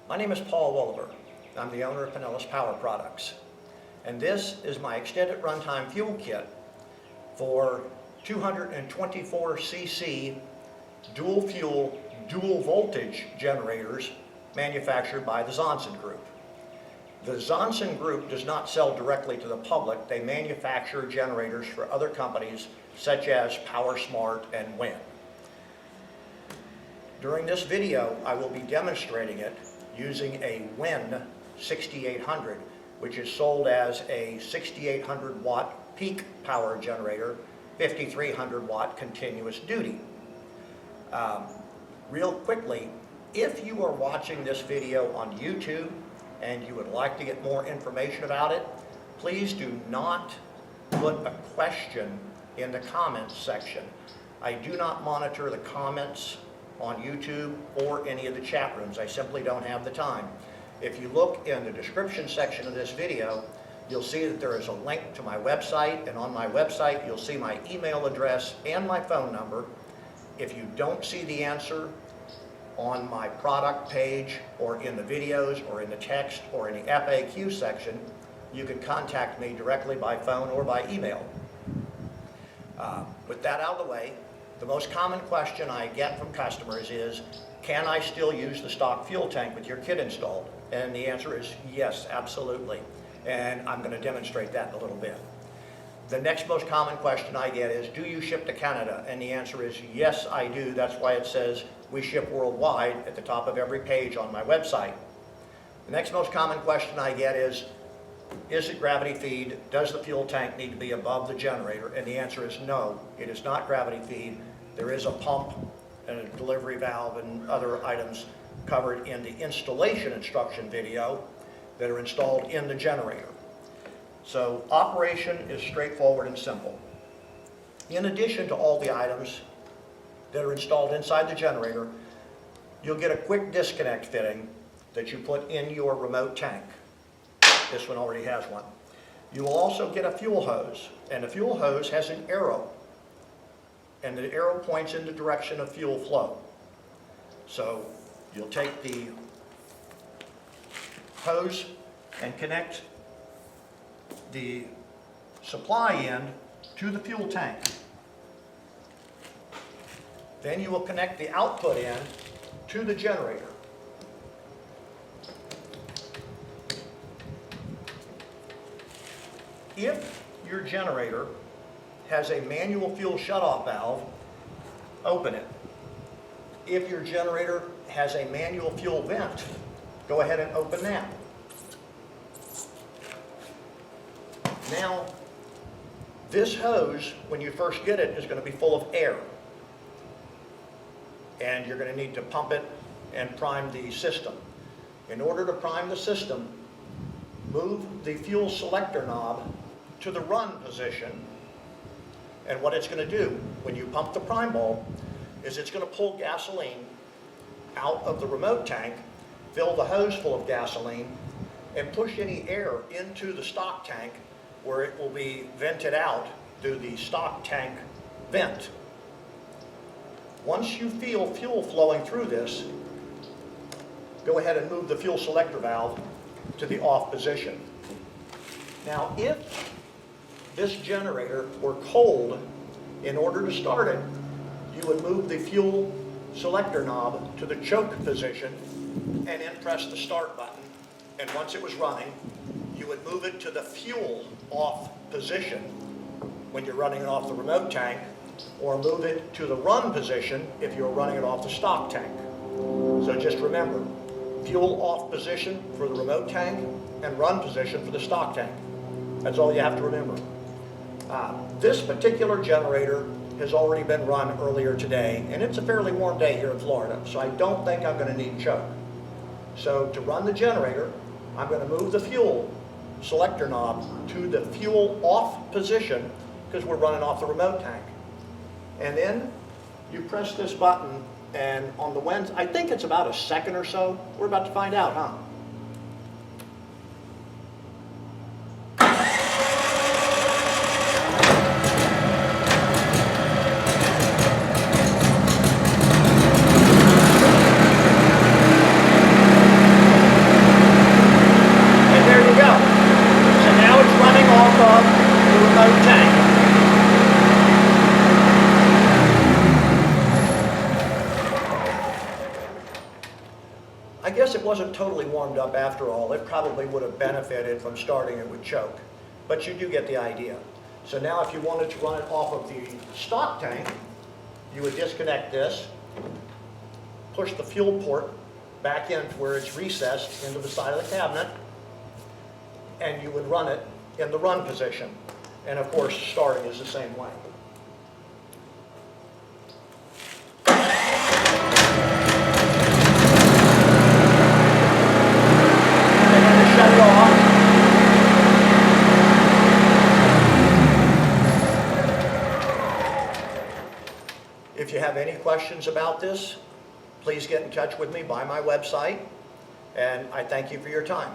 My name is Paul Wolliver. I'm the owner of Pinellas Power Products. And this is my extended runtime fuel kit for 224cc dual fuel, dual voltage generators manufactured by the Zonson Group. The Zonson Group does not sell directly to the public. They manufacture generators for other companies such as PowerSmart and WIN. During this video, I will be demonstrating it using a WIN 6800, which is sold as a 6800 watt peak power generator, 5300 watt continuous duty. Real quickly, if you are watching this video on YouTube and you would like to get more information about it, please do not put a question in the comments section. I do not monitor the comments on YouTube or any of the chat rooms. I simply don't have the time. If you look in the description section of this video, you'll see that there is a link to my website, and on my website you'll see my email address and my phone number. If you don't see the answer on my product page or in the videos or in the text or in the FAQ section, you can contact me directly by phone or by email. With that out of the way, the most common question I get from customers is, can I still use the stock fuel tank with your kit installed? And the answer is yes, absolutely. And I'm going to demonstrate that in a little bit. The next most common question I get is, do you ship to Canada? And the answer is yes, I do. That's why it says we ship worldwide at the top of every page on my website. The next most common question I get is it gravity feed? Does the fuel tank need to be above the generator? And the answer is no, it is not gravity feed. There is a pump and a delivery valve and other items covered in the installation instruction video that are installed in the generator. So operation is straightforward and simple. In addition to all the items that are installed inside the generator, you'll get a quick disconnect fitting that you put in your remote tank. This one already has one. You will also get a fuel hose, and the fuel hose has an arrow, and the arrow points in the direction of fuel flow. So you'll take the hose and connect the supply end to the fuel tank. Then you will connect the output end to the generator. If your generator has a manual fuel shutoff valve, open it. If your generator has a manual fuel vent, go ahead and open that. Now, this hose, when you first get it, is going to be full of air. And you're going to need to pump it and prime the system. In order to prime the system, move the fuel selector knob to the run position. And what it's going to do when you pump the prime bulb is it's going to pull gasoline out of the remote tank, fill the hose full of gasoline, and push any air into the stock tank where it will be vented out through the stock tank vent. Once you feel fuel flowing through this, go ahead and move the fuel selector valve to the off position. Now, if this generator were cold, in order to start it, you would move the fuel selector knob to the choke position and then press the start button. And once it was running, you would move it to the fuel off position when you're running it off the remote tank, or move it to the run position if you're running it off the stock tank. So just remember, fuel off position for the remote tank and run position for the stock tank. That's all you have to remember. This particular generator has already been run earlier today, and it's a fairly warm day here in Florida, so I don't think I'm going to need choke. So to run the generator, I'm going to move the fuel selector knob to the fuel off position because we're running off the remote tank. And then you press this button, and on the Wednesday, I think it's about a second or so. We're about to find out, huh? I guess it wasn't totally warmed up after all. It probably would have benefited from starting it with choke, but you do get the idea. So now if you wanted to run it off of the stock tank, you would disconnect this, push the fuel port back in where it's recessed into the side of the cabinet, and you would run it in the run position. And of course, starting is the same way. And then to shut it off, if you have any questions about this, please get in touch with me by my website, and I thank you for your time.